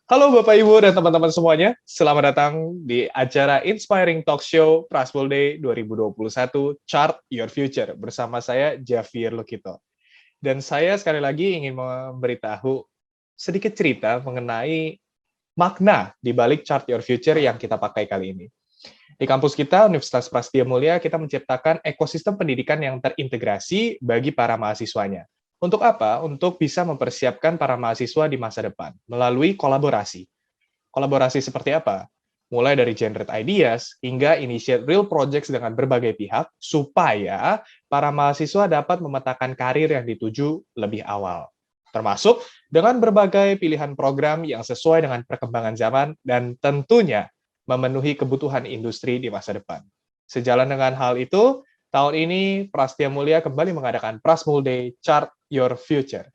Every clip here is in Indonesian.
Halo Bapak Ibu dan teman-teman semuanya, selamat datang di acara Inspiring Talk Show Prasmul Day 2021 Chart Your Future bersama saya Javier Lukito. Dan saya sekali lagi ingin memberitahu sedikit cerita mengenai makna di balik Chart Your Future yang kita pakai kali ini. Di kampus kita, Universitas Prasetya Mulia, kita menciptakan ekosistem pendidikan yang terintegrasi bagi para mahasiswanya. Untuk apa? Untuk bisa mempersiapkan para mahasiswa di masa depan melalui kolaborasi. Kolaborasi seperti apa? Mulai dari generate ideas hingga initiate real projects dengan berbagai pihak supaya para mahasiswa dapat memetakan karir yang dituju lebih awal. Termasuk dengan berbagai pilihan program yang sesuai dengan perkembangan zaman dan tentunya memenuhi kebutuhan industri di masa depan. Sejalan dengan hal itu, tahun ini Prasetya Mulia kembali mengadakan Prasmul Day Chart Your Future.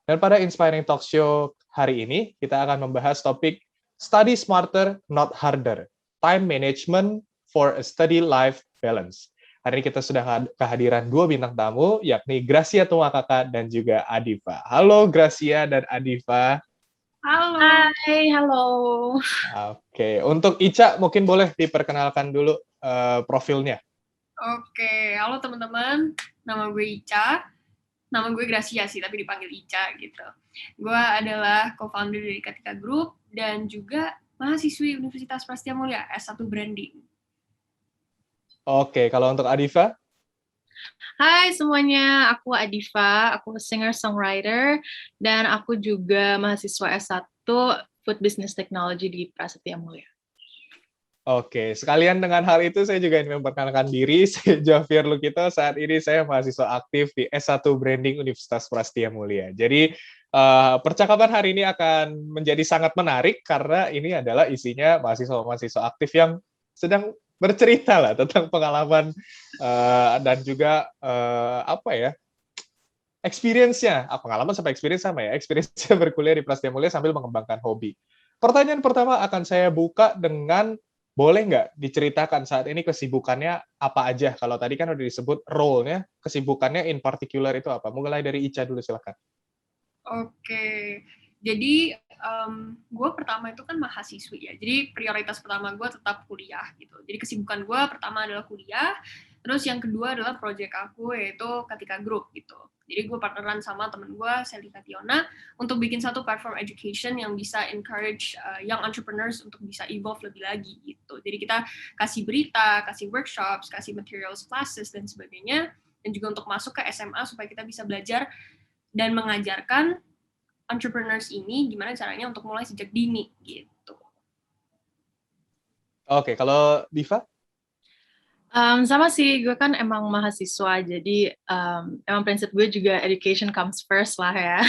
Dan pada Inspiring Talk Show hari ini, kita akan membahas topik Study Smarter, Not Harder, Time Management for a Study Life Balance. Hari ini kita sudah kehadiran dua bintang tamu, yakni Gracia Tumakaka dan juga Adifa. Halo Gracia dan Adifa. Halo. Hai, halo. Oke, untuk Ica mungkin boleh diperkenalkan dulu profilnya. Oke, halo teman-teman. Nama gue Ica. Nama gue Gracia sih, tapi dipanggil Ica gitu. Gue adalah co-founder dari Katika Group dan juga mahasiswi Universitas Prasetya Mulia S1 Branding. Oke, kalau untuk Adifa? Hai semuanya, aku Adifa, aku singer-songwriter, dan aku juga mahasiswa S1 Food Business Technology di Prasetya Mulia. Oke, sekalian dengan hal itu saya juga ingin memperkenalkan diri, saya Javier Lukito, saat ini saya mahasiswa aktif di S1 Branding Universitas Prasetya Mulia. Jadi, percakapan hari ini akan menjadi sangat menarik karena ini adalah isinya mahasiswa-mahasiswa aktif yang sedang bercerita lah tentang pengalaman dan juga apa ya, experience-nya, pengalaman sampai experience sama ya, experience-nya berkuliah di Prasetya Mulia sambil mengembangkan hobi. Pertanyaan pertama akan saya buka dengan, boleh nggak diceritakan saat ini kesibukannya apa aja? Kalau tadi kan udah disebut role-nya, kesibukannya in particular itu apa? Mulai dari Ica dulu, silakan. Oke, jadi gue pertama itu kan mahasiswi ya, jadi prioritas pertama gue tetap kuliah gitu. Jadi kesibukan gue pertama adalah kuliah, terus yang kedua adalah project aku yaitu Katika Group gitu. Jadi gue partneran sama temen gue, Selika Tiona, untuk bikin satu platform education yang bisa encourage young entrepreneurs untuk bisa evolve lebih lagi gitu. Jadi kita kasih berita, kasih workshops, kasih materials classes dan sebagainya, dan juga untuk masuk ke SMA supaya kita bisa belajar dan mengajarkan entrepreneurs ini gimana caranya untuk mulai sejak dini gitu. Oke, kalau Diva? Sama sih, gue kan emang mahasiswa, jadi emang prinsip gue juga education comes first lah ya.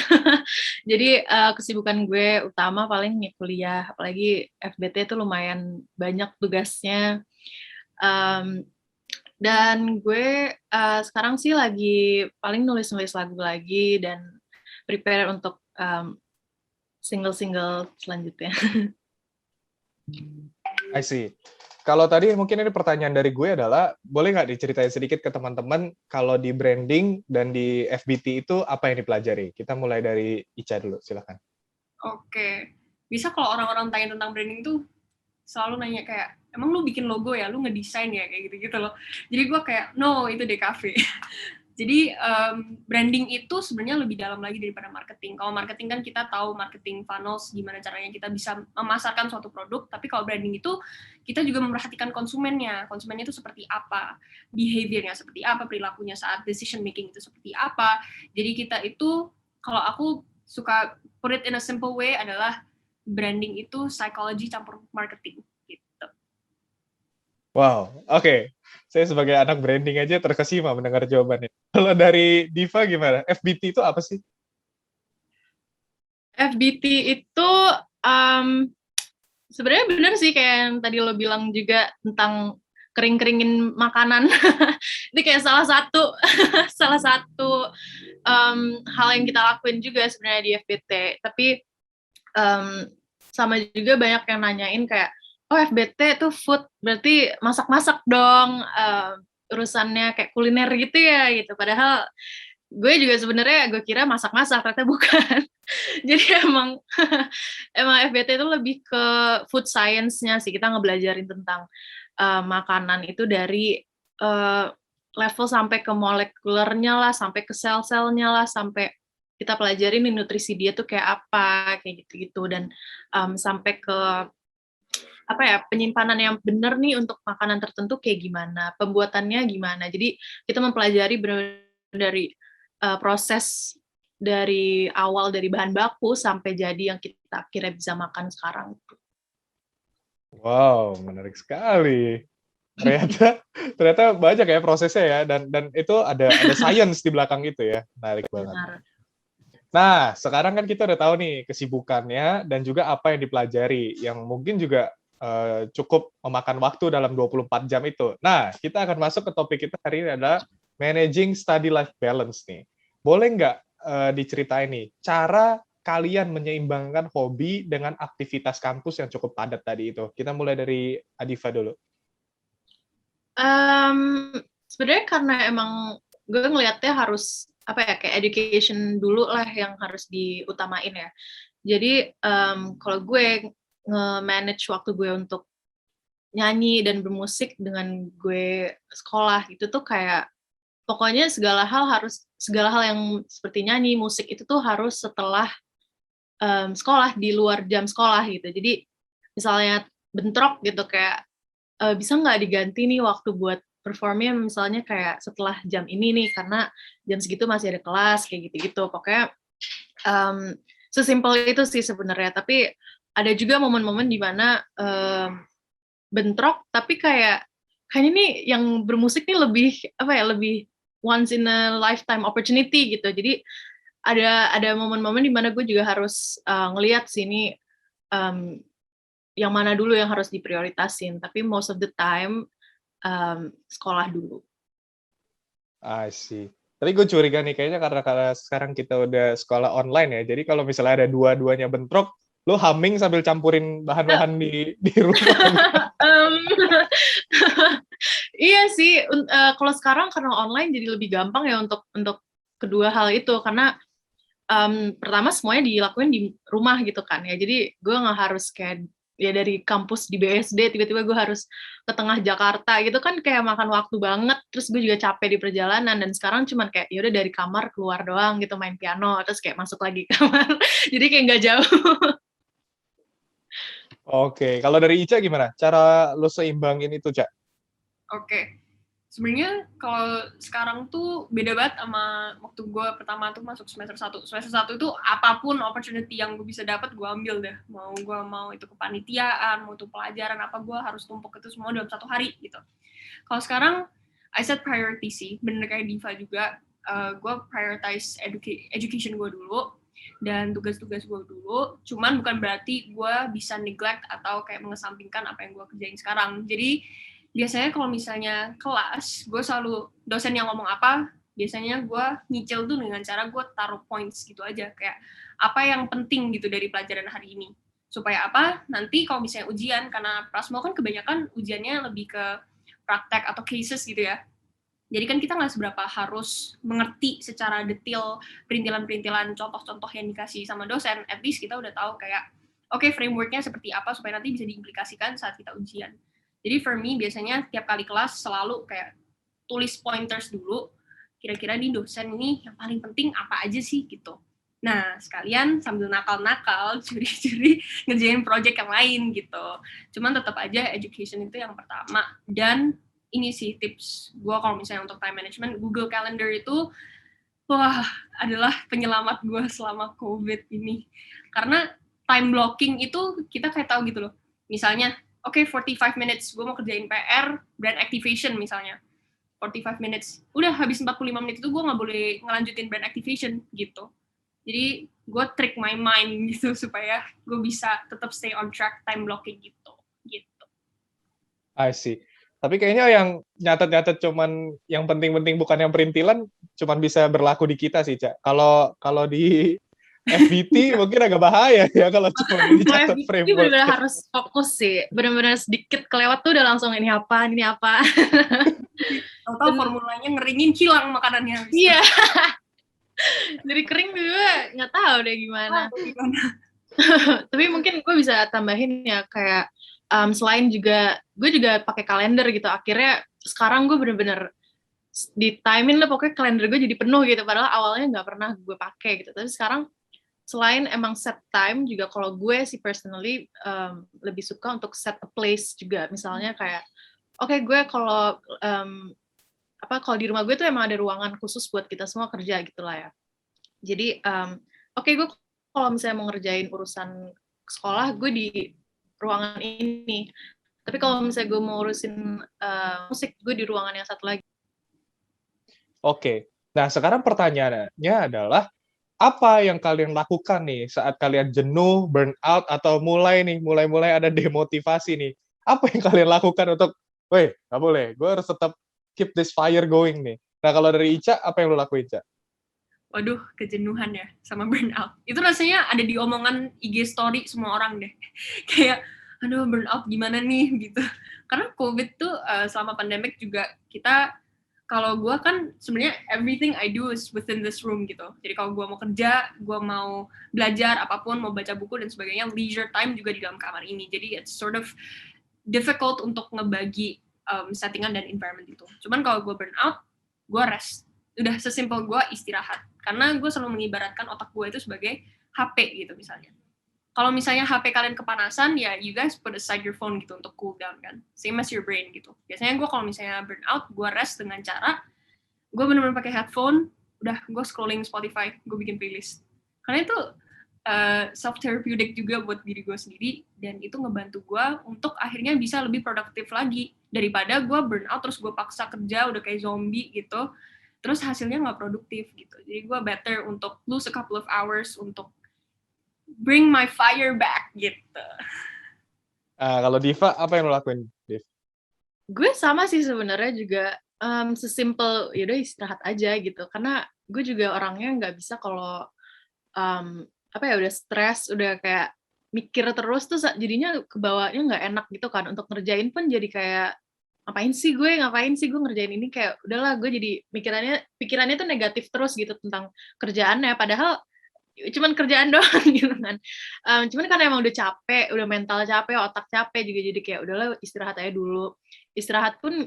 Jadi kesibukan gue utama paling nih kuliah, apalagi FBT itu lumayan banyak tugasnya. Dan gue sekarang sih lagi paling nulis-nulis lagu lagi dan prepare untuk single-single selanjutnya. I see. Kalau tadi mungkin ini pertanyaan dari gue adalah, boleh nggak diceritain sedikit ke teman-teman kalau di branding dan di FBT itu apa yang dipelajari? Kita mulai dari Ica dulu, silakan. Oke, bisa kalau orang-orang tanya tentang branding tuh selalu nanya kayak, emang lu bikin logo ya, lu ngedesain ya, kayak gitu-gitu loh. Jadi gue kayak, no, itu DKV. Jadi branding itu sebenarnya lebih dalam lagi daripada marketing. Kalau marketing kan kita tahu marketing funnels, gimana caranya kita bisa memasarkan suatu produk, tapi kalau branding itu kita juga memperhatikan konsumennya. Konsumennya itu seperti apa, behavior-nya seperti apa, perilakunya saat decision making itu seperti apa. Jadi kita itu, kalau aku suka put it in a simple way adalah branding itu psychology campur marketing. Wow, oke. Saya sebagai anak branding aja terkesima mendengar jawabannya. Kalau dari Diva gimana? FBT itu apa sih? FBT itu sebenarnya benar sih kayak yang tadi lo bilang juga tentang kering-keringin makanan. Itu kayak salah satu hal yang kita lakuin juga sebenarnya di FBT. Tapi sama juga banyak yang nanyain kayak, oh FBT itu food, berarti masak-masak dong, urusannya kayak kuliner gitu ya gitu. Padahal gue juga sebenarnya gue kira masak-masak, ternyata bukan. Jadi emang FBT itu lebih ke food science-nya sih. Kita ngebelajarin tentang makanan itu dari level sampai ke molekulernya lah, sampai ke sel-selnya lah, sampai kita pelajarin nih nutrisi dia tuh kayak apa, kayak gitu-gitu. Dan sampai ke apa ya, penyimpanan yang benar nih untuk makanan tertentu kayak gimana, pembuatannya gimana. Jadi kita mempelajari benar-benar dari proses dari awal dari bahan baku sampai jadi yang kita akhirnya bisa makan sekarang. Wow, menarik sekali. Ternyata banyak ya prosesnya ya, dan itu ada science di belakang itu ya. Menarik banget. Benar. Nah, sekarang kan kita udah tahu nih kesibukannya dan juga apa yang dipelajari, yang mungkin juga cukup memakan waktu dalam 24 jam itu. Nah, kita akan masuk ke topik kita hari ini adalah managing study life balance nih. Boleh nggak diceritain nih, cara kalian menyeimbangkan hobi dengan aktivitas kampus yang cukup padat tadi itu? Kita mulai dari Adifa dulu. Sebenarnya karena emang gue ngelihatnya harus apa ya, kayak education dulu lah yang harus diutamain ya. Jadi kalau gue nge-manage waktu gue untuk nyanyi dan bermusik dengan gue sekolah itu tuh kayak pokoknya segala hal yang seperti nyanyi, musik itu tuh harus setelah sekolah, di luar jam sekolah gitu. Jadi misalnya bentrok gitu kayak bisa nggak diganti nih waktu buat performnya misalnya kayak setelah jam ini nih karena jam segitu masih ada kelas kayak gitu-gitu. Pokoknya sesimpel itu sih sebenarnya. Tapi ada juga momen-momen di mana bentrok tapi kayaknya nih yang bermusik nih lebih apa ya, lebih once in a lifetime opportunity gitu. Jadi ada momen-momen di mana gue juga harus ngelihat sini yang mana dulu yang harus diprioritasin, tapi most of the time sekolah dulu. I see. Tapi gue curiga nih, kayaknya karena sekarang kita udah sekolah online ya, jadi kalau misalnya ada dua-duanya bentrok, lo humming sambil campurin bahan-bahan di rumah. Iya sih, kalau sekarang karena online jadi lebih gampang ya untuk kedua hal itu, karena pertama semuanya dilakuin di rumah gitu kan ya, jadi gue nggak harus kayak ya dari kampus di BSD tiba-tiba gue harus ke tengah Jakarta gitu kan, kayak makan waktu banget, terus gue juga capek di perjalanan. Dan sekarang cuman kayak yaudah dari kamar keluar doang gitu, main piano terus kayak masuk lagi kamar jadi kayak nggak jauh. Oke, kalau dari Ica gimana? Cara lo seimbangin itu, Cak? Oke. Sebenarnya kalau sekarang tuh beda banget sama waktu gue pertama tuh masuk semester 1. Semester 1 itu apapun opportunity yang gue bisa dapat gue ambil deh. Mau itu kepanitiaan, mau itu pelajaran apa, gue harus tumpuk itu semua dalam 1 hari gitu. Kalau sekarang I set priority sih, bener kayak Diva juga. Gue prioritize education gue dulu dan tugas-tugas gue dulu. Cuman bukan berarti gue bisa neglect atau kayak mengesampingkan apa yang gue kerjain sekarang. Jadi biasanya kalau misalnya kelas, gue selalu dosen yang ngomong apa, biasanya gue nyicil tuh dengan cara gue taruh points gitu aja, kayak apa yang penting gitu dari pelajaran hari ini. Supaya apa? Nanti kalau misalnya ujian, karena Prasmo kan kebanyakan ujiannya lebih ke praktek atau cases gitu ya. Jadi kan kita nggak seberapa harus mengerti secara detail perintilan-perintilan contoh-contoh yang dikasih sama dosen, at least kita udah tahu kayak, oke, framework-nya seperti apa supaya nanti bisa diimplikasikan saat kita ujian. Jadi for me, biasanya tiap kali kelas selalu kayak tulis pointers dulu, kira-kira di dosen ini yang paling penting apa aja sih gitu. Nah, sekalian sambil nakal-nakal, curi-curi ngerjain project yang lain gitu. Cuman tetap aja education itu yang pertama. Dan ini sih tips gue kalau misalnya untuk time management, Google Calendar itu adalah penyelamat gue selama COVID ini. Karena time blocking itu kita kayak tahu gitu loh. Misalnya, oke, 45 minutes, gue mau kerjain PR, brand activation misalnya. 45 minutes. Udah habis 45 menit itu gue nggak boleh ngelanjutin brand activation gitu. Jadi gue trick my mind gitu supaya gue bisa tetap stay on track time blocking gitu. I see. Tapi kayaknya yang nyatet-nyatet cuman yang penting-penting bukan yang perintilan, cuman bisa berlaku di kita sih, Cak. Kalau di FBT mungkin agak bahaya ya kalau cuma dicatat framework. Benar-benar harus fokus sih. Benar-benar sedikit kelewat tuh udah langsung ini apa. Tahu formulanya ngeringin hilang makanannya. Iya. Dari kering juga nggak tahu deh gimana. Tapi mungkin gue bisa tambahin ya kayak selain juga gue juga pakai kalender gitu. Akhirnya sekarang gue bener-bener di timein lah pokoknya kalender gue jadi penuh gitu. Padahal awalnya nggak pernah gue pakai gitu. Tapi sekarang selain emang set time juga kalau gue sih personally lebih suka untuk set a place juga. Misalnya kayak oke, gue kalau kalau di rumah gue tuh emang ada ruangan khusus buat kita semua kerja gitu lah ya. Jadi oke, gue kalau misalnya mau ngerjain urusan sekolah gue di ruangan ini. Tapi kalau misalnya gue mau urusin musik gue di ruangan yang satu lagi. Oke. Nah, sekarang pertanyaannya adalah apa yang kalian lakukan nih saat kalian jenuh, burnout, atau mulai ada demotivasi nih? Apa yang kalian lakukan untuk, weh, nggak boleh, gue harus tetap keep this fire going nih. Nah, kalau dari Ica, apa yang lo lakuin, Ica? Waduh, kejenuhan ya sama burnout. Itu rasanya ada di omongan IG story semua orang deh. Kayak, aduh burnout gimana nih gitu. Karena COVID tuh selama pandemic juga kita, kalau gue kan sebenarnya everything I do is within this room gitu. Jadi kalau gue mau kerja, gue mau belajar apapun, mau baca buku dan sebagainya, leisure time juga di dalam kamar ini. Jadi it's sort of difficult untuk ngebagi settingan dan environment itu. Cuman kalau gue burnout, gue rest. Udah sesimpel gue istirahat. Karena gue selalu mengibaratkan otak gue itu sebagai HP gitu misalnya. Kalau misalnya HP kalian kepanasan, ya you guys put aside your phone gitu untuk cool down kan. Same as your brain gitu. Biasanya gue kalau misalnya burnout, gue rest dengan cara, gue bener-bener pakai headphone, udah gue scrolling Spotify, gue bikin playlist. Karena itu self-therapeutic juga buat diri gue sendiri, dan itu ngebantu gue untuk akhirnya bisa lebih produktif lagi. Daripada gue burnout, terus gue paksa kerja, udah kayak zombie gitu, terus hasilnya nggak produktif gitu. Jadi gue better untuk lose a couple of hours untuk bring my fire back gitu. Kalau Diva, apa yang lo lakuin, Div? Gue sama sih sebenarnya juga sesimpel yaudah istirahat aja gitu. Karena gue juga orangnya nggak bisa kalau udah stres, udah kayak mikir terus tuh jadinya kebawanya nggak enak gitu kan. Untuk ngerjain pun jadi kayak ngapain sih gue ngerjain ini, kayak udahlah gue jadi pikirannya tuh negatif terus gitu tentang kerjaannya, padahal cuman kerjaan doang gitu kan. Cuman kan emang udah capek, udah mental capek, otak capek juga, jadi kayak udahlah istirahat aja dulu. Istirahat pun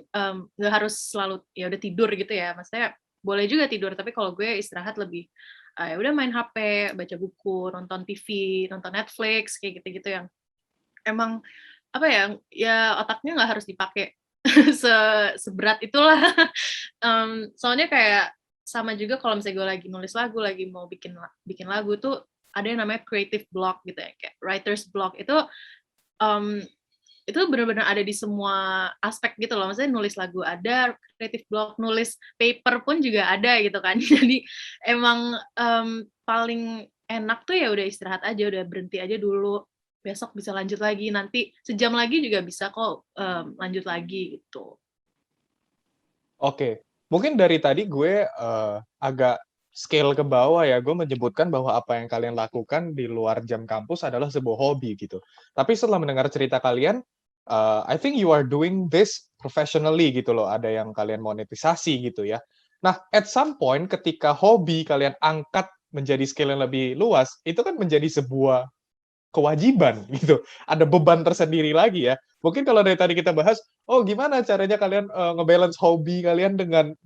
nggak harus selalu ya udah tidur gitu ya, maksudnya boleh juga tidur, tapi kalau gue istirahat lebih ya udah main HP, baca buku, nonton TV, nonton Netflix kayak gitu-gitu yang emang ya otaknya nggak harus dipakai seberat itulah. Soalnya kayak sama juga kalau misalnya gue lagi nulis lagu, lagi mau bikin lagu tuh ada yang namanya creative block gitu ya, kayak writer's block itu benar-benar ada di semua aspek gitu loh. Maksudnya nulis lagu ada creative block, nulis paper pun juga ada gitu kan. Jadi emang paling enak tuh ya udah istirahat aja, udah berhenti aja dulu. Besok bisa lanjut lagi, nanti sejam lagi juga bisa kok lanjut lagi gitu. Oke, mungkin dari tadi gue agak scale ke bawah ya, gue menyebutkan bahwa apa yang kalian lakukan di luar jam kampus adalah sebuah hobi gitu. Tapi setelah mendengar cerita kalian, I think you are doing this professionally gitu loh, ada yang kalian monetisasi gitu ya. Nah, at some point ketika hobi kalian angkat menjadi scale yang lebih luas, itu kan menjadi sebuah kewajiban gitu. Ada beban tersendiri lagi ya. Mungkin kalau dari tadi kita bahas, oh gimana caranya kalian ngebalance hobi kalian dengan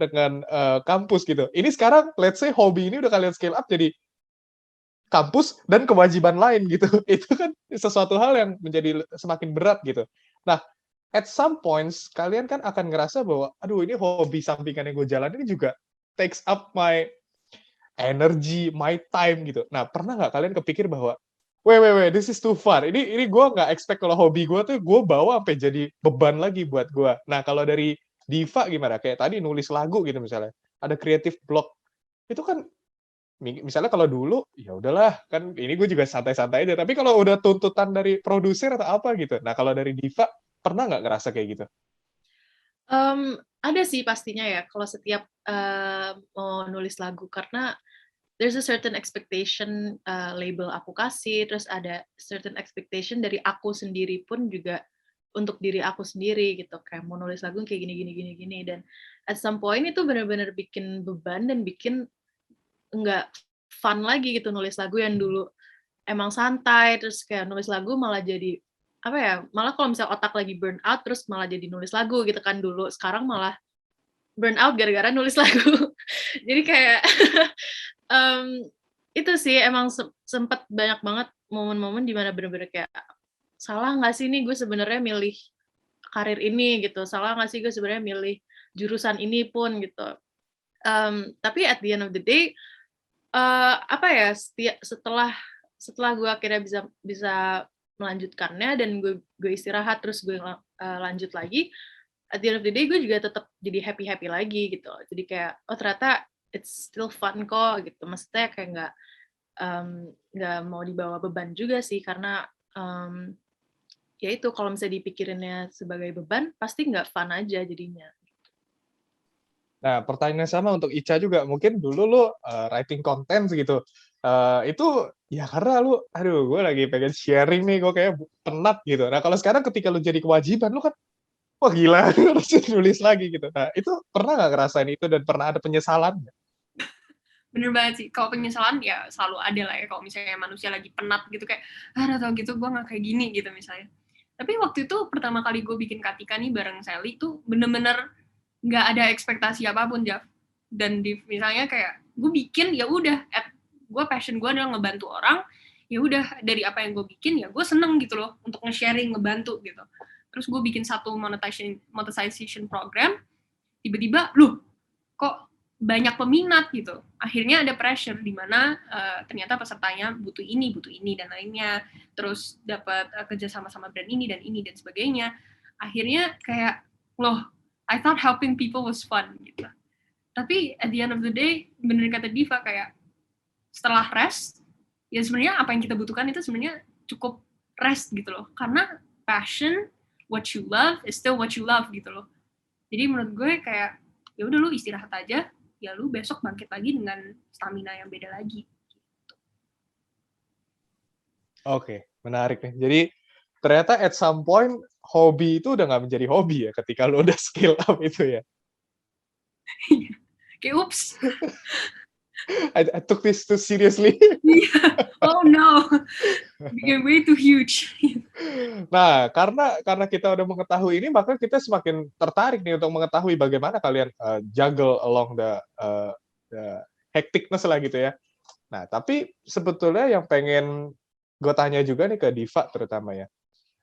kampus gitu. Ini sekarang let's say hobi ini udah kalian scale up jadi kampus dan kewajiban lain gitu. Itu kan sesuatu hal yang menjadi semakin berat gitu. Nah, at some points kalian kan akan ngerasa bahwa aduh ini hobi sampingan yang gue jalan ini juga takes up my energy, my time gitu. Nah, pernah nggak kalian kepikir bahwa wait, this is too far. Ini gue nggak expect kalau hobi gue tuh gue bawa sampai jadi beban lagi buat gue. Nah, kalau dari Diva gimana? Kayak tadi nulis lagu gitu misalnya, ada creative block. Itu kan misalnya kalau dulu ya udahlah kan ini gue juga santai-santai aja. Tapi kalau udah tuntutan dari produser atau apa gitu. Nah, kalau dari Diva pernah nggak ngerasa kayak gitu? Ada sih pastinya ya kalau setiap mau nulis lagu, karena there's a certain expectation label aku kasih, terus ada certain expectation dari aku sendiri pun juga untuk diri aku sendiri gitu, kayak mau nulis lagu kayak gini, dan at some point itu benar-benar bikin beban dan bikin nggak fun lagi gitu nulis lagu. Yang dulu emang santai, terus kayak nulis lagu malah jadi apa ya, malah kalau misalnya otak lagi burn out terus malah jadi nulis lagu gitu kan dulu. Sekarang malah burn out gara-gara nulis lagu. Jadi kayak itu sih emang sempet banyak banget momen-momen di mana bener-bener kayak salah nggak sih nih gue sebenarnya milih karir ini gitu, salah nggak sih gue sebenarnya milih jurusan ini pun gitu. Tapi at the end of the day, apa ya, setelah gue akhirnya bisa melanjutkannya dan gue istirahat terus gue lanjut lagi, at the end of the day gue juga tetap jadi happy lagi gitu. Jadi kayak oh ternyata it's still fun kok gitu. Maksudnya kayak nggak mau dibawa beban juga sih, karena ya itu kalau misalnya dipikirinnya sebagai beban pasti nggak fun aja jadinya. Nah, pertanyaan sama untuk Ica juga. Mungkin dulu lu writing content gitu. Itu ya karena lu, aduh gue lagi pengen sharing nih, gue kayak penat gitu. Nah, kalau sekarang ketika lu jadi kewajiban, lu kan, wah gila, harus nulis lagi gitu. Nah, itu pernah nggak ngerasain itu dan pernah ada penyesalan nggak? Bener banget sih, kalau penyesalan ya selalu ada lah ya, kalau misalnya manusia lagi penat gitu kayak, tau gitu gue nggak kayak gini gitu misalnya. Tapi waktu itu pertama kali gue bikin Katika nih bareng Sally tuh bener-bener nggak ada ekspektasi apapun, Jav. Dan misalnya kayak gue bikin ya udah, gue passion gue adalah ngebantu orang, ya udah dari apa yang gue bikin ya gue seneng gitu loh untuk nge-sharing, ngebantu gitu. Terus gue bikin satu monetization program, tiba-tiba loh kok banyak peminat gitu. Akhirnya ada pressure di mana ternyata pesertanya butuh ini dan lainnya. Terus dapat kerja sama brand ini dan sebagainya. Akhirnya kayak loh, I thought helping people was fun gitu. Tapi at the end of the day, bener kata Diva, kayak setelah rest, ya sebenarnya apa yang kita butuhkan itu sebenarnya cukup rest gitu loh. Karena passion, what you love is still what you love gitu loh. Jadi menurut gue kayak ya udah lu istirahat aja, ya lu besok bangkit lagi dengan stamina yang beda lagi. Oke, menarik nih. Jadi ternyata at some point hobi itu udah nggak menjadi hobi ya ketika lu udah skill up itu ya. Kayak ups. I took this too seriously. Oh no, became way too huge. Nah, karena kita udah mengetahui ini, maka kita semakin tertarik nih untuk mengetahui bagaimana kalian juggle along the hecticness lah gitu ya. Nah, tapi sebetulnya yang pengen gue tanya juga nih ke Diva terutama ya.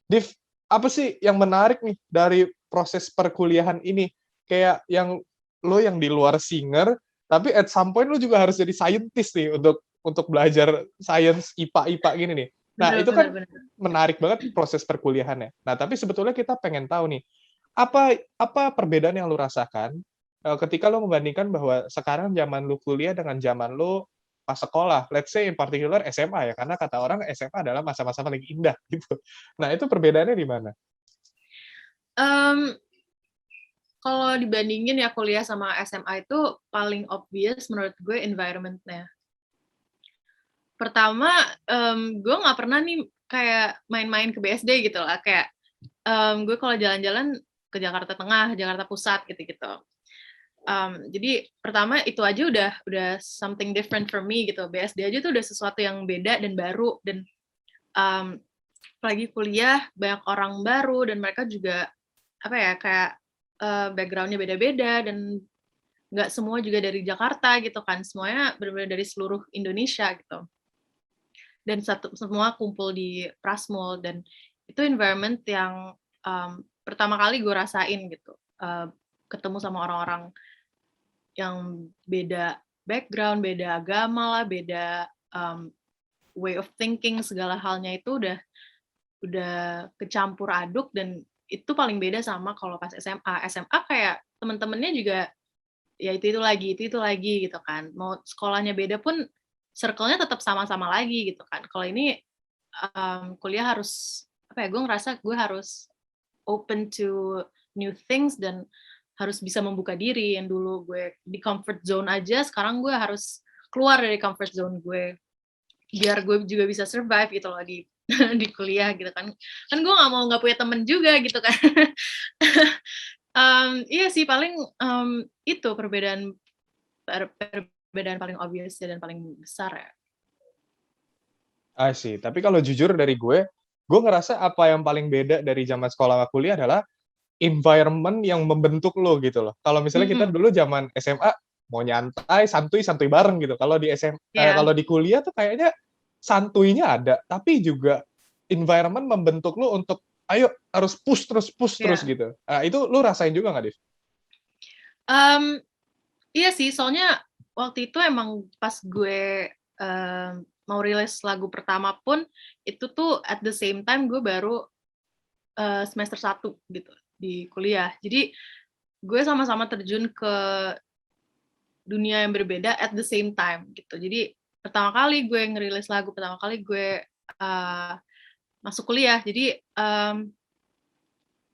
Div, apa sih yang menarik nih dari proses perkuliahan ini? Kayak lo yang di luar singer, tapi at some point lo juga harus jadi scientist nih untuk belajar science IPA gini nih. Nah, itu kan menarik banget proses perkuliahannya. Nah, tapi sebetulnya kita pengen tahu nih, apa perbedaan yang lo rasakan ketika lo membandingkan bahwa sekarang zaman lo kuliah dengan zaman lo pas sekolah, let's say in particular SMA ya, karena kata orang SMA adalah masa-masa paling indah gitu. Nah, itu perbedaannya di mana? Kalau dibandingin ya kuliah sama SMA itu paling obvious menurut gue environment-nya. Pertama, gue nggak pernah nih kayak main-main ke BSD gitu lah. Kayak gue kalau jalan-jalan ke Jakarta Tengah, Jakarta Pusat gitu-gitu. Jadi pertama itu aja udah something different for me gitu. BSD aja tuh udah sesuatu yang beda dan baru, dan apalagi kuliah banyak orang baru dan mereka juga apa ya kayak background-nya beda-beda dan nggak semua juga dari Jakarta gitu kan, semuanya benar-benar dari seluruh Indonesia gitu. Dan semua kumpul di Prasmul, dan itu environment yang pertama kali gue rasain gitu. Ketemu sama orang-orang yang beda background, beda agama lah, beda way of thinking, segala halnya itu udah kecampur aduk, dan itu paling beda sama kalau pas SMA. SMA kayak temen-temennya juga ya itu lagi gitu kan. Mau sekolahnya beda pun circle-nya tetap sama-sama lagi gitu kan. Kalau ini kuliah harus apa ya, gue ngerasa gue harus open to new things dan harus bisa membuka diri. Yang dulu gue di comfort zone aja, sekarang gue harus keluar dari comfort zone gue biar gue juga bisa survive gitu loh di kuliah gitu kan gue nggak punya temen juga gitu kan. Iya sih paling itu perbedaan perbedaan paling obvious dan paling besar ya. I see. Tapi kalau jujur dari gue ngerasa apa yang paling beda dari zaman sekolah ke kuliah adalah environment yang membentuk lo gitu loh. Kalau misalnya kita dulu zaman SMA mau nyantai, santuy bareng gitu. Kalau kalau di kuliah tuh kayaknya santuinya ada, tapi juga environment membentuk lo untuk ayo harus push terus gitu. Itu lo rasain juga nggak, Div? Iya sih, soalnya waktu itu emang pas gue mau rilis lagu pertama pun itu tuh at the same time gue baru semester 1 gitu di kuliah. Jadi gue sama-sama terjun ke dunia yang berbeda at the same time gitu. Jadi pertama kali gue ngerilis lagu, pertama kali gue masuk kuliah. Jadi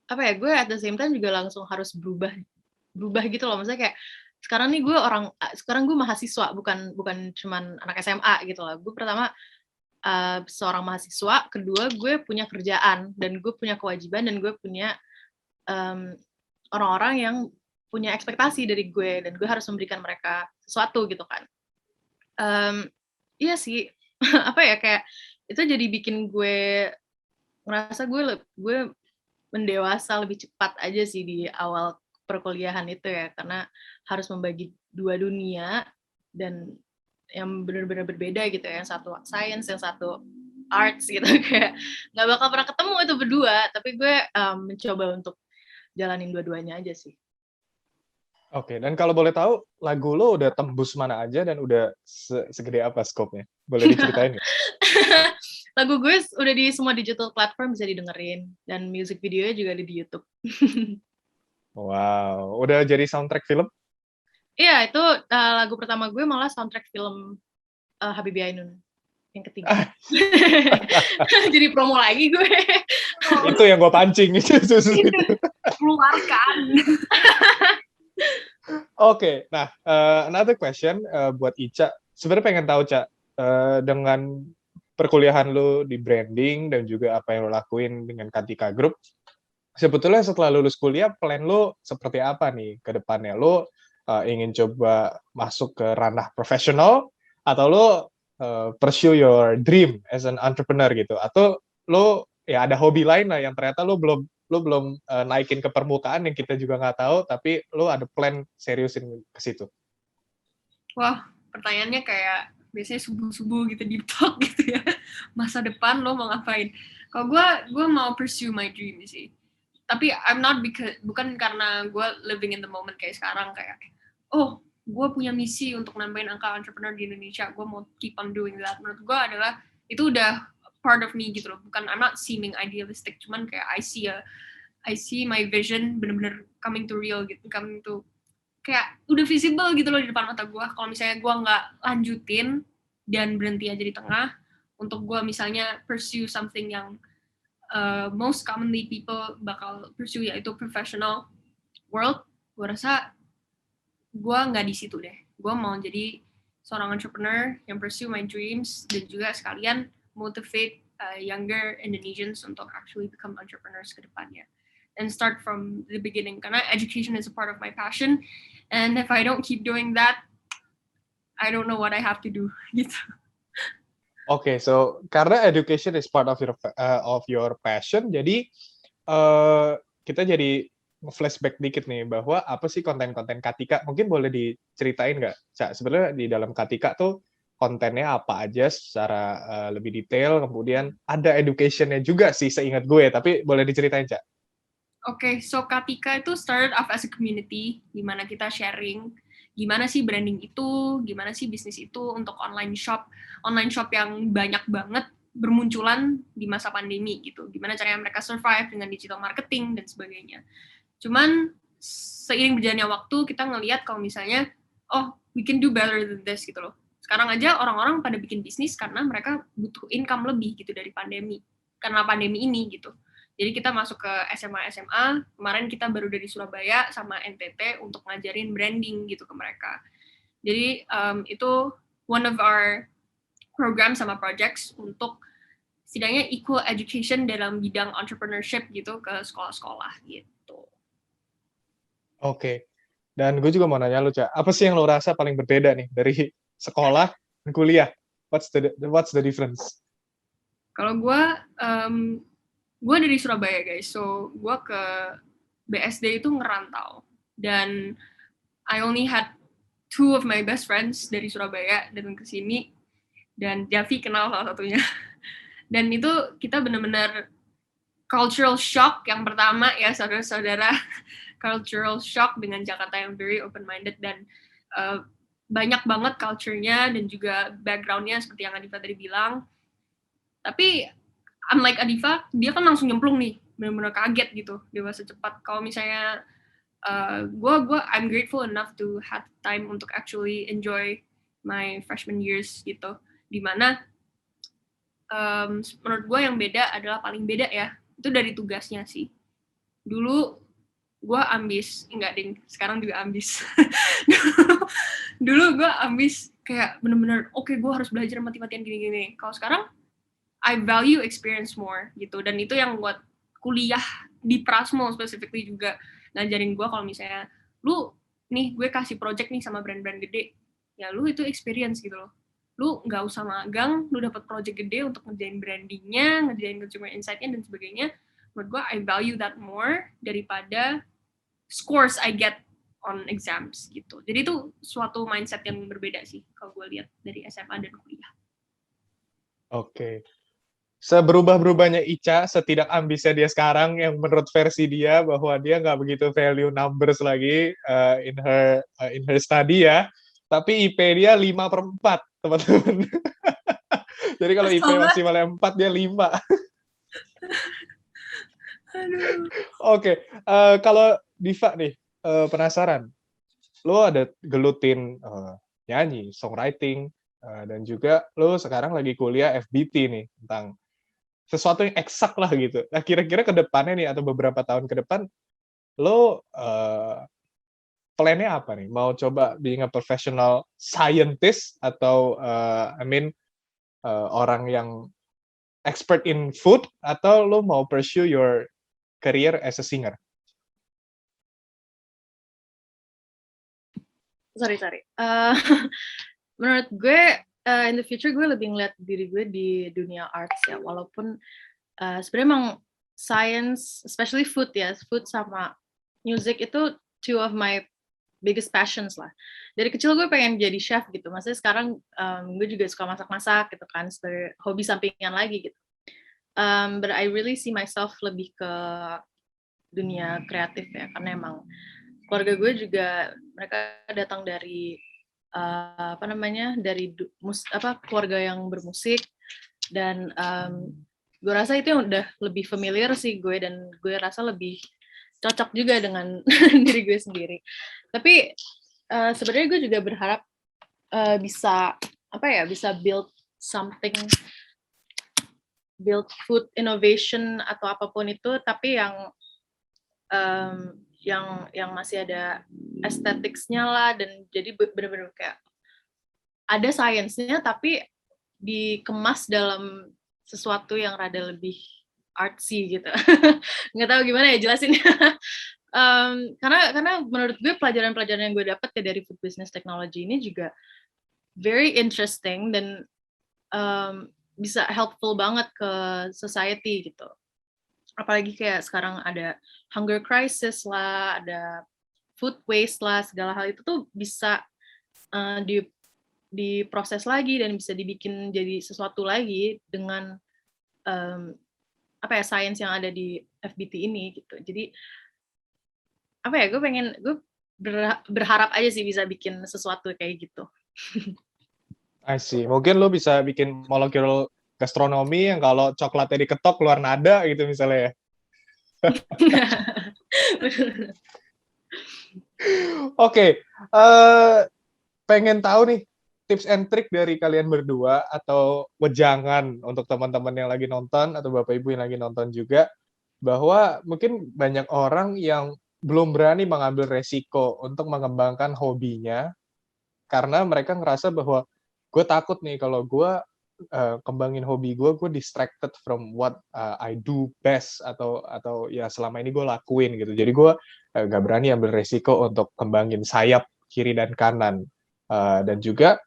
apa ya, gue at the same time juga langsung harus berubah gitu loh. Maksudnya kayak sekarang nih sekarang gue mahasiswa, bukan cuman anak SMA gitu loh. Gue pertama seorang mahasiswa, kedua gue punya kerjaan dan gue punya kewajiban dan gue punya orang-orang yang punya ekspektasi dari gue dan gue harus memberikan mereka sesuatu gitu kan. Iya sih, apa ya, kayak itu jadi bikin gue ngerasa gue mendewasa lebih cepat aja sih di awal perkuliahan itu ya, karena harus membagi dua dunia dan yang benar-benar berbeda gitu ya, yang satu science, yang satu arts gitu. Kayak nggak bakal pernah ketemu itu berdua, tapi gue mencoba untuk jalanin dua-duanya aja sih. Oke, dan kalau boleh tahu lagu lo udah tembus mana aja dan udah segede apa skopnya? Boleh diceritain nggak? Lagu gue udah di semua digital platform bisa didengerin, dan music videonya juga ada di YouTube. Wow, udah jadi soundtrack film? Iya, itu lagu pertama gue malah soundtrack film Habibie Ainun yang ketiga. Jadi promo lagi gue. Itu yang gue pancing itu. Keluarkan. Oke, nah another question buat Ica. Sebenarnya pengen tahu, Ca, dengan perkuliahan lo di branding dan juga apa yang lo lakuin dengan Katika Group, sebetulnya setelah lulus kuliah plan lo seperti apa nih ke depannya? Lo ingin coba masuk ke ranah profesional atau lo pursue your dream as an entrepreneur gitu? Atau lo ya ada hobi lain lah yang ternyata lo belum naikin ke permukaan yang kita juga nggak tahu, tapi lo ada plan seriusin ke situ? Wah, pertanyaannya kayak biasanya subuh-subuh gitu di talk gitu ya. Masa depan lo mau ngapain? Kalau gue mau pursue my dream sih. Tapi I'm not bukan karena gue living in the moment kayak sekarang, kayak oh gue punya misi untuk nambahin angka entrepreneur di Indonesia, gue mau keep on doing that. Menurut gue adalah itu udah part of me gitu loh. Bukan, I'm not seeming idealistic, cuman kayak I see my vision bener-bener coming to real gitu, coming to kayak udah visible gitu loh di depan mata gue. Kalau misalnya gue nggak lanjutin dan berhenti aja di tengah, untuk gue misalnya pursue something yang most commonly people bakal pursue, yaitu professional world, gue rasa gue nggak di situ deh. Gue mau jadi seorang entrepreneur yang pursue my dreams dan juga sekalian motivate younger Indonesians untuk actually become entrepreneurs ke depannya. And start from the beginning, karena education is a part of my passion, and if I don't keep doing that, I don't know what I have to do gitu. Oke, so karena education is part of your passion, jadi kita jadi flashback dikit nih bahwa apa sih konten-konten Katika? Mungkin boleh diceritain nggak, Cak? Sebenarnya di dalam Katika tuh kontennya apa aja secara lebih detail, kemudian ada education-nya juga sih seingat gue, tapi boleh diceritain, Cak? Oke, so Katika itu started off as a community, di mana kita sharing gimana sih branding itu, gimana sih bisnis itu untuk online shop yang banyak banget bermunculan di masa pandemi gitu. Gimana caranya mereka survive dengan digital marketing dan sebagainya. Cuman seiring berjalannya waktu kita ngelihat kalau misalnya, oh we can do better than this gitu loh. Sekarang aja orang-orang pada bikin bisnis karena mereka butuh income lebih gitu dari pandemi. Karena pandemi ini gitu. Jadi kita masuk ke SMA, kemarin kita baru dari Surabaya sama NTT untuk ngajarin branding gitu ke mereka. Jadi itu one of our program sama projects untuk setidaknya equal education dalam bidang entrepreneurship gitu ke sekolah-sekolah gitu. Oke. Dan gue juga mau nanya lu, Ca, apa sih yang lo rasa paling berbeda nih dari sekolah dan kuliah? What's the difference? Kalau gue dari Surabaya guys, so gue ke BSD itu ngerantau, dan I only had 2 of my best friends dari Surabaya datang ke sini, dan Javi kenal salah satunya. Dan itu kita benar-benar cultural shock yang pertama ya, saudara-saudara. Cultural shock dengan Jakarta yang very open-minded, dan banyak banget culture-nya dan juga background-nya seperti yang Adifa tadi bilang. Tapi unlike Adifa, dia kan langsung nyemplung nih, benar-benar kaget gitu, dewasa cepat. Kalau misalnya I'm grateful enough to have time untuk actually enjoy my freshman years gitu, dimana menurut gue yang beda adalah, paling beda ya, itu dari tugasnya sih. Dulu gue ambis, enggak ding, sekarang juga ambis. Dulu gue ambis kayak bener-bener oke, gue harus belajar mati-matian gini-gini. Kalau sekarang I value experience more gitu, dan itu yang buat kuliah di Prasmo specifically juga ngajarin gue kalau misalnya lu nih, gue kasih project nih sama brand-brand gede, ya lu itu experience gitu loh. Lu nggak usah magang, lu dapat project gede untuk ngerjain brandingnya, ngerjain consumer insight-nya dan sebagainya. Menurut gue I value that more daripada scores I get on exams gitu. Jadi itu suatu mindset yang berbeda sih kalau gue lihat dari SMA dan kuliah. Oke. Seberubah-berubahnya Ica, setidak ambisnya dia sekarang, yang menurut versi dia bahwa dia nggak begitu value numbers lagi in her study ya, tapi IP dia 5/4, teman-teman. Jadi kalau IP maksimalnya 4, dia 5. Oke, kalau Diva nih, penasaran, lo ada gelutin nyanyi, songwriting, dan juga lo sekarang lagi kuliah FBT nih, tentang sesuatu yang eksak lah gitu. Nah, kira-kira ke depannya nih, atau beberapa tahun ke depan, lo plan-nya apa nih? Mau coba being a professional scientist, atau orang yang expert in food, atau lo mau pursue your career as a singer? Sorry. Menurut gue, in the future gue lebih ngeliat diri gue di dunia arts ya, walaupun sebenarnya emang science, especially food ya, food sama music itu 2 of my biggest passions lah. Dari kecil gue pengen jadi chef gitu, maksudnya sekarang gue juga suka masak-masak gitu kan, sebagai hobi sampingan lagi gitu. But I really see myself lebih ke dunia kreatif ya, karena emang keluarga gue juga, mereka datang dari dari keluarga yang bermusik, dan gue rasa itu yang udah lebih familiar sih gue, dan gue rasa lebih cocok juga dengan diri gue sendiri. Tapi sebenarnya gue juga berharap bisa build something, build food innovation atau apapun itu, tapi yang masih ada aesthetics-nya lah, dan jadi benar-benar kayak ada science-nya tapi dikemas dalam sesuatu yang rada lebih artsy gitu. Nggak tahu gimana ya jelasinnya. Karena menurut gue pelajaran-pelajaran yang gue dapat ya dari food business technology ini juga very interesting, dan bisa helpful banget ke society gitu. Apalagi kayak sekarang ada hunger crisis lah, ada food waste lah, segala hal itu tuh bisa diproses lagi dan bisa dibikin jadi sesuatu lagi dengan science yang ada di FBT ini gitu. Jadi gue berharap aja sih bisa bikin sesuatu kayak gitu. I see. Mungkin lo bisa bikin molecular gastronomi yang kalau coklatnya diketok keluar nada gitu misalnya ya. Oke, pengen tahu nih tips and trick dari kalian berdua, atau wejangan untuk teman-teman yang lagi nonton, atau Bapak Ibu yang lagi nonton juga, bahwa mungkin banyak orang yang belum berani mengambil resiko untuk mengembangkan hobinya, karena mereka ngerasa bahwa gue takut nih kalau gue kembangin hobi gue distracted from what I do best atau ya selama ini gue lakuin gitu. Jadi gue nggak berani ambil resiko untuk kembangin sayap kiri dan kanan. Dan juga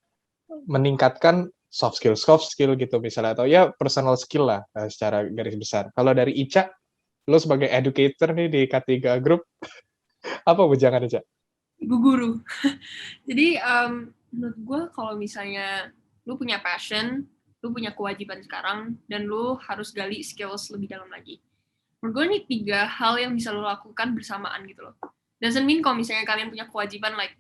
meningkatkan soft skill gitu misalnya, atau ya personal skill lah secara garis besar. Kalau dari Ica, lo sebagai educator nih di K3 Group, apa wejangan Ica? Ibu guru. Jadi menurut gue kalau misalnya lu punya passion, lu punya kewajiban sekarang, dan lu harus gali skills lebih dalam lagi. Menurut gue ini 3 hal yang bisa lu lakukan bersamaan gitu loh. Doesn't mean kalau misalnya kalian punya kewajiban like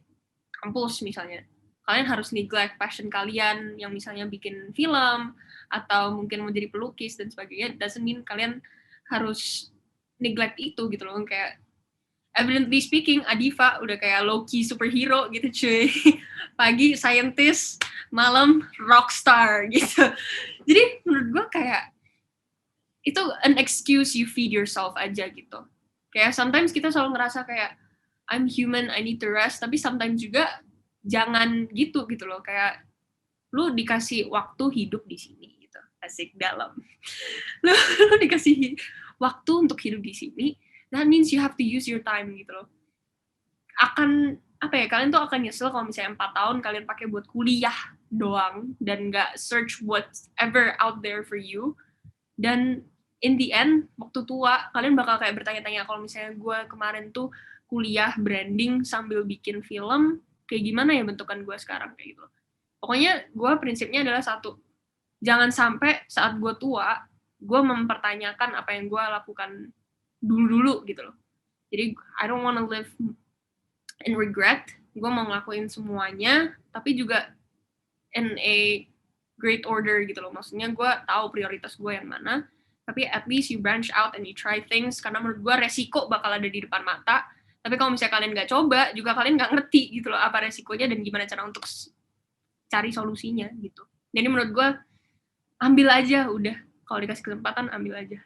kampus misalnya, kalian harus neglect passion kalian yang misalnya bikin film, atau mungkin mau jadi pelukis dan sebagainya. Doesn't mean kalian harus neglect itu gitu loh. Kayak evidently speaking, Adifa udah kayak low-key superhero gitu cuy. Pagi scientist, malam rockstar gitu. Jadi menurut gue kayak itu an excuse you feed yourself aja gitu. Kayak sometimes kita selalu ngerasa kayak I'm human, I need to rest, tapi sometimes juga jangan gitu loh. Kayak lu dikasih waktu hidup di sini gitu. Asik dalam. Lu dikasih waktu untuk hidup di sini. That means you have to use your time gitu loh. Kalian tuh akan nyesel kalau misalnya 4 tahun kalian pakai buat kuliah doang dan nggak search whatever out there for you. Dan in the end, waktu tua, kalian bakal kayak bertanya-tanya kalau misalnya gue kemarin tuh kuliah branding sambil bikin film, kayak gimana ya bentukan gue sekarang kayak gitu. Pokoknya gue prinsipnya adalah satu, jangan sampai saat gue tua, gue mempertanyakan apa yang gue lakukan dulu gitu loh. Jadi I don't wanna live in regret. Gue mau ngelakuin semuanya, tapi juga in a great order gitu loh. Maksudnya gue tahu prioritas gue yang mana, tapi at least you branch out and you try things, karena menurut gue resiko bakal ada di depan mata. Tapi kalau misalnya kalian nggak coba, juga kalian nggak ngerti gitu loh apa resikonya dan gimana cara untuk cari solusinya gitu. Jadi menurut gue ambil aja udah. Kalau dikasih kesempatan ambil aja.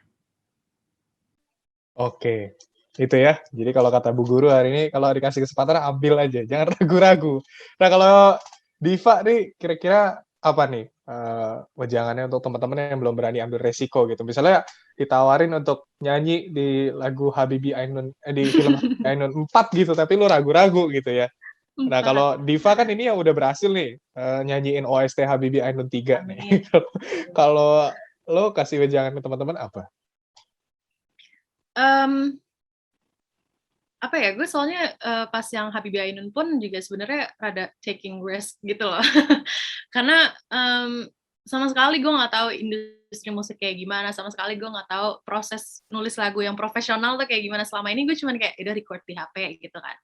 Oke, itu ya. Jadi kalau kata Bu Guru hari ini, kalau dikasih kesempatan ambil aja, jangan ragu-ragu. Nah kalau Diva nih, kira-kira apa nih wejangannya untuk teman-teman yang belum berani ambil resiko gitu? Misalnya ditawarin untuk nyanyi di lagu Habibie Ainun, di film Habibie Ainun 4 gitu, tapi lu ragu-ragu gitu ya. Nah kalau Diva kan ini yang udah berhasil nih nyanyiin OST Habibie Ainun 3 nih. Kalau lo kasih wejangan ke teman-teman apa? Apa ya, gue soalnya pas yang Habibie Ainun pun juga sebenarnya rada taking risk gitu loh. Karena sama sekali gue nggak tahu industri musik kayak gimana, sama sekali gue nggak tahu proses nulis lagu yang profesional tuh kayak gimana. Selama ini gue cuman kayak udah record di HP gitu kan.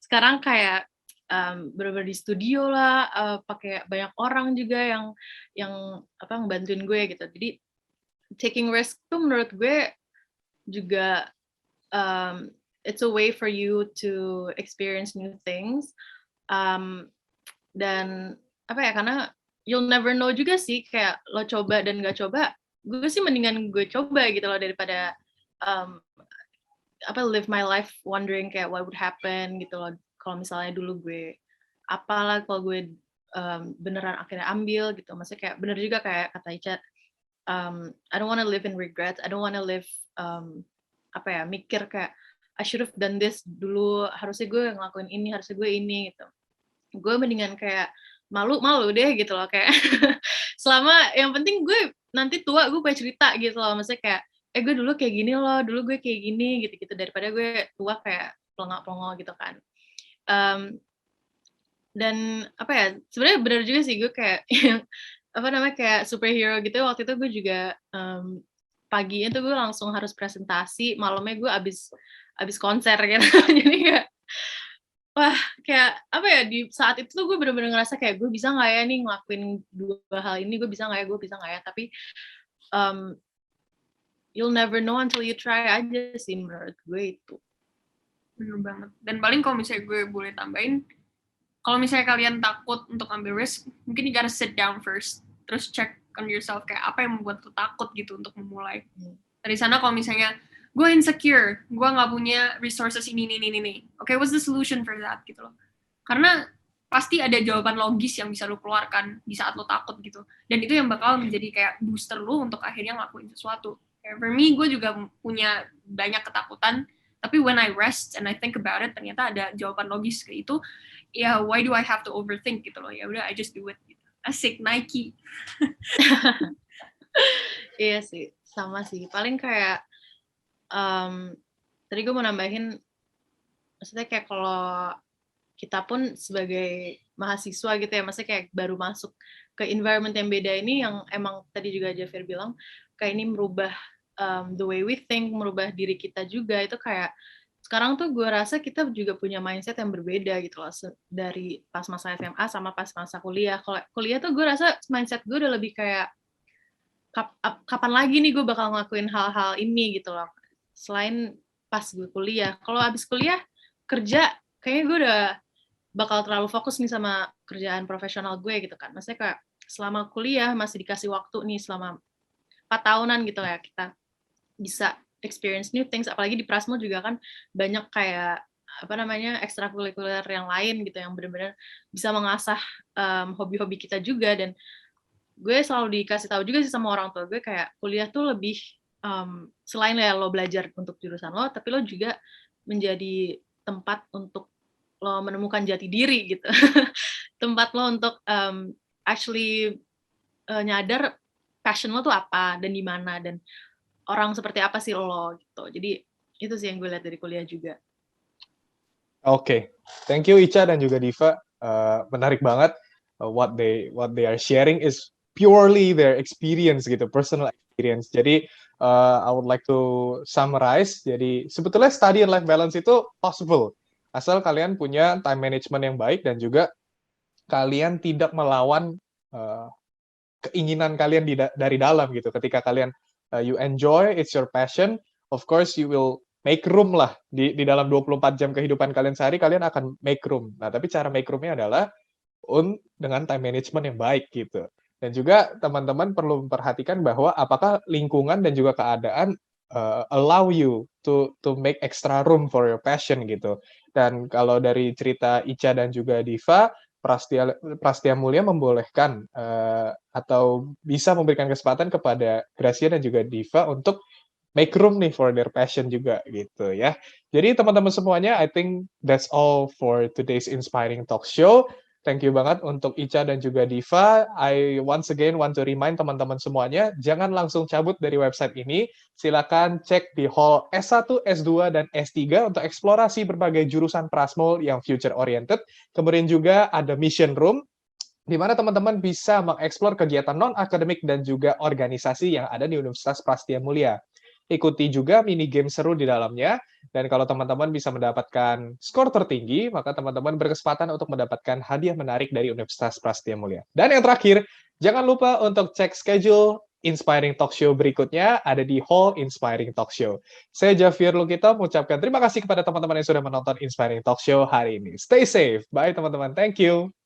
Sekarang kayak bener-bener di studio lah, pakai banyak orang juga yang ngebantuin gue gitu. Jadi taking risk tuh menurut gue juga it's a way for you to experience new things, dan apa ya, karena you'll never know juga sih, kayak lo coba dan nggak coba, gue sih mendingan gue coba gitu loh daripada live my life wondering kayak what would happen gitu loh kalau misalnya dulu gue apalah kalau gue beneran akhirnya ambil gitu. Maksudnya kayak bener juga kayak kata Ica, I don't want to live in regret, I don't want to live mikir kayak I should have done this dulu, harusnya gue ngelakuin ini, harusnya gue ini gitu. Gue mendingan kayak malu deh gitu loh, kayak selama yang penting gue nanti tua gue punya cerita gitu loh. Maksudnya kayak gue dulu kayak gini loh, dulu gue kayak gini gitu-gitu, daripada gue tua kayak pelongo-pelongo gitu kan. Dan sebenarnya benar juga sih, gue kayak kayak superhero gitu. Waktu itu gue juga paginya tuh gue langsung harus presentasi, malamnya gue abis konser gitu. Jadi kayak di saat itu tuh gue bener-bener ngerasa kayak gue bisa nggak ya nih ngelakuin 2 hal ini, gue bisa nggak ya, tapi you'll never know until you try aja sih menurut gue itu. Bener banget. Dan paling kalau misalnya gue boleh tambahin, kalau misalnya kalian takut untuk ambil risk, mungkin you gotta sit down first, terus check on yourself kayak apa yang membuat lo takut gitu untuk memulai. Dari sana kalau misalnya gue insecure, gue nggak punya resources ini. Okay, what's the solution for that gitu loh? Karena pasti ada jawaban logis yang bisa lo keluarkan di saat lo takut gitu. Dan itu yang bakal menjadi kayak booster lo untuk akhirnya ngelakuin sesuatu. Kayak for me, gue juga punya banyak ketakutan, tapi when I rest and I think about it, ternyata ada jawaban logis ke itu. Ya, why do I have to overthink gitu loh? Ya udah, I just do it. Gitu. Asik, Nike. Iya sih, sama sih. Paling kayak tadi gue mau nambahin, maksudnya kayak kalau kita pun sebagai mahasiswa gitu ya, maksudnya kayak baru masuk ke environment yang beda ini, yang emang tadi juga Jafir bilang, kayak ini merubah the way we think, merubah diri kita juga, itu kayak sekarang tuh gue rasa kita juga punya mindset yang berbeda gitu loh, dari pas masa SMA sama pas masa kuliah. Kalau kuliah tuh gue rasa mindset gue udah lebih kayak, kapan lagi nih gue bakal ngelakuin hal-hal ini gitu loh, selain pas gue kuliah. Kalau abis kuliah, kerja, kayaknya gue udah bakal terlalu fokus nih sama kerjaan profesional gue gitu kan. Maksudnya kayak selama kuliah masih dikasih waktu nih selama 4 tahunan gitu ya, kita bisa experience new things, apalagi di Prasmo juga kan banyak kayak ekstrakurikuler yang lain gitu, yang benar-benar bisa mengasah hobi-hobi kita juga. Dan gue selalu dikasih tahu juga sih sama orang tua gue, kayak kuliah tuh lebih selain ya lo belajar untuk jurusan lo, tapi lo juga menjadi tempat untuk lo menemukan jati diri gitu. Tempat lo untuk actually nyadar passion lo tuh apa dan di mana, dan orang seperti apa sih lo gitu. Jadi itu sih yang gue lihat dari kuliah juga. Oke, thank you Ica dan juga Diva. Menarik banget. What they are sharing is purely their experience gitu, personal experience. Jadi I would like to summarize. Jadi sebetulnya study and life balance itu possible, asal kalian punya time management yang baik dan juga kalian tidak melawan keinginan kalian dari dalam gitu. Ketika kalian you enjoy, it's your passion, of course you will make room lah di dalam 24 jam kehidupan kalian sehari, kalian akan make room. Nah, tapi cara make room-nya adalah dengan time management yang baik gitu. Dan juga teman-teman perlu memperhatikan bahwa apakah lingkungan dan juga keadaan allow you to make extra room for your passion gitu. Dan kalau dari cerita Ica dan juga Diva, Prastia Mulia membolehkan atau bisa memberikan kesempatan kepada Gracia dan juga Diva untuk make room nih for their passion juga gitu ya. Jadi teman-teman semuanya, I think that's all for today's Inspiring Talk Show. Thank you banget untuk Ica dan juga Diva. I once again want to remind teman-teman semuanya, jangan langsung cabut dari website ini. Silakan cek di hall S1, S2, dan S3 untuk eksplorasi berbagai jurusan Prasmo yang future oriented. Kemudian juga ada mission room, di mana teman-teman bisa mengeksplor kegiatan non-akademik dan juga organisasi yang ada di Universitas Prastia Mulia. Ikuti juga mini game seru di dalamnya, dan kalau teman-teman bisa mendapatkan skor tertinggi, maka teman-teman berkesempatan untuk mendapatkan hadiah menarik dari Universitas Prastia Mulia. Dan yang terakhir, jangan lupa untuk cek schedule Inspiring Talk Show berikutnya, ada di Hall Inspiring Talk Show. Saya Jafir Lukito, mengucapkan terima kasih kepada teman-teman yang sudah menonton Inspiring Talk Show hari ini. Stay safe. Bye teman-teman. Thank you.